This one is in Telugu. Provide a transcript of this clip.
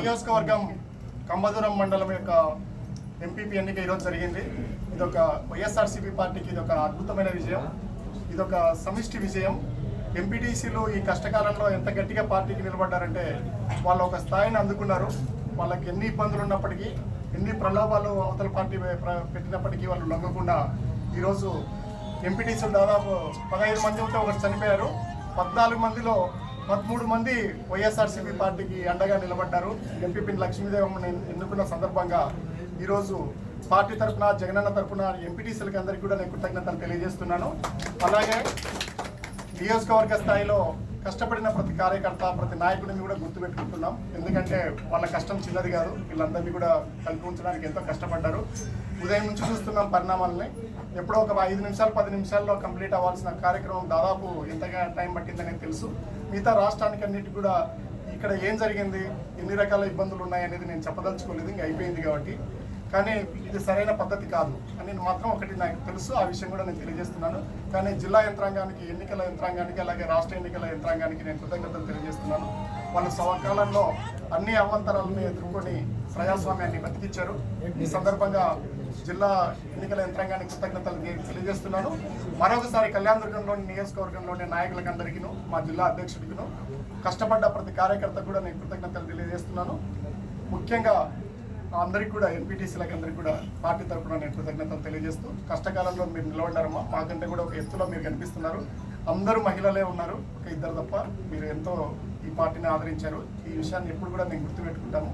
నియోజకవర్గం కమ్మదూరం మండలం యొక్క ఎంపీపీ ఎన్నిక ఈరోజు జరిగింది. ఇదొక వైఎస్ఆర్సీపీ పార్టీకి ఇదొక అద్భుతమైన విజయం, ఇదొక సమిష్టి విజయం. ఎంపీటీసీలు ఈ కష్టకాలంలో ఎంత గట్టిగా పార్టీకి నిలబడ్డారంటే వాళ్ళు ఒక స్థాయిని అందుకున్నారు. వాళ్ళకి ఎన్ని ఇబ్బందులు ఉన్నప్పటికీ, ఎన్ని ప్రలోభాలు అవతల పార్టీ పెట్టినప్పటికీ వాళ్ళు లొంగకుండా ఈరోజు ఎంపీటీసీలు దాదాపు 15 మంది ఉంటే ఒకటి చనిపోయారు. 14 మందిలో 13 మంది వైఎస్ఆర్సీపీ పార్టీకి అండగా నిలబడ్డారు. ఎంపీపీ లక్ష్మీదేవమ్మని ఎన్నుకున్న సందర్భంగా ఈరోజు పార్టీ తరఫున, జగనన్న తరఫున ఎంపీటీసీలకి అందరికీ కూడా నేను కృతజ్ఞతలు తెలియజేస్తున్నాను. అలాగే నియోజకవర్గ స్థాయిలో కష్టపడిన ప్రతి కార్యకర్త, ప్రతి నాయకుడిని కూడా గుర్తుపెట్టుకుంటున్నాం. ఎందుకంటే వాళ్ళ కష్టం చిన్నది కాదు. వీళ్ళందరినీ కూడా కలిపి ఉంచడానికి ఎంతో కష్టపడ్డారు. ఉదయం నుంచి చూస్తున్నాం పరిణామాలని. ఎప్పుడో ఒక 5 నిమిషాలు 10 నిమిషాల్లో కంప్లీట్ అవ్వాల్సిన కార్యక్రమం దాదాపు ఎంతగా టైం పట్టిందనేది తెలుసు. మిగతా రాష్ట్రానికి అన్నిటి కూడా ఇక్కడ ఏం జరిగింది, ఎన్ని రకాల ఇబ్బందులు ఉన్నాయనేది నేను చెప్పదలుచుకోలేదు, ఇంకా అయిపోయింది కాబట్టి. కానీ ఇది సరైన పద్ధతి కాదు అని మాత్రం ఒకటి నాకు తెలుసు. ఆ విషయం కూడా నేను తెలియజేస్తున్నాను. కానీ జిల్లా యంత్రాంగానికి, ఎన్నికల యంత్రాంగానికి, అలాగే రాష్ట్ర ఎన్నికల యంత్రాంగానికి నేను కృతజ్ఞతలు తెలియజేస్తున్నాను. వాళ్ళు సమకాలంలో అన్ని అవాంతరాలను ఎదుర్కొని ప్రజాస్వామ్యాన్ని బతికించారు. ఈ సందర్భంగా జిల్లా ఎన్నికల యంత్రాంగానికి కృతజ్ఞతలు తెలియజేస్తున్నాను. మరొకసారి కళ్యాణదుర్గంలోని నియోజకవర్గంలోని నాయకులకందరికీ, మా జిల్లా అధ్యక్షుడికిను, కష్టపడ్డ ప్రతి కార్యకర్త కూడా నేను కృతజ్ఞతలు తెలియజేస్తున్నాను. ముఖ్యంగా అందరికీ కూడా, ఎంపీటీసీలకు అందరికీ కూడా పార్టీ తరఫున నేను కృతజ్ఞతలు తెలియజేస్తూ, కష్టకాలంలో మీరు నిలబడ్డారమ్మా. మాకంటే కూడా ఒక ఎత్తులో మీరు కనిపిస్తున్నారు. అందరూ మహిళలే ఉన్నారు, ఒక 2 తప్ప. మీరు ఎంతో ఈ పార్టీని ఆదరించారు. ఈ విషయాన్ని ఎప్పుడు కూడా నేను గుర్తుపెట్టుకుంటాను.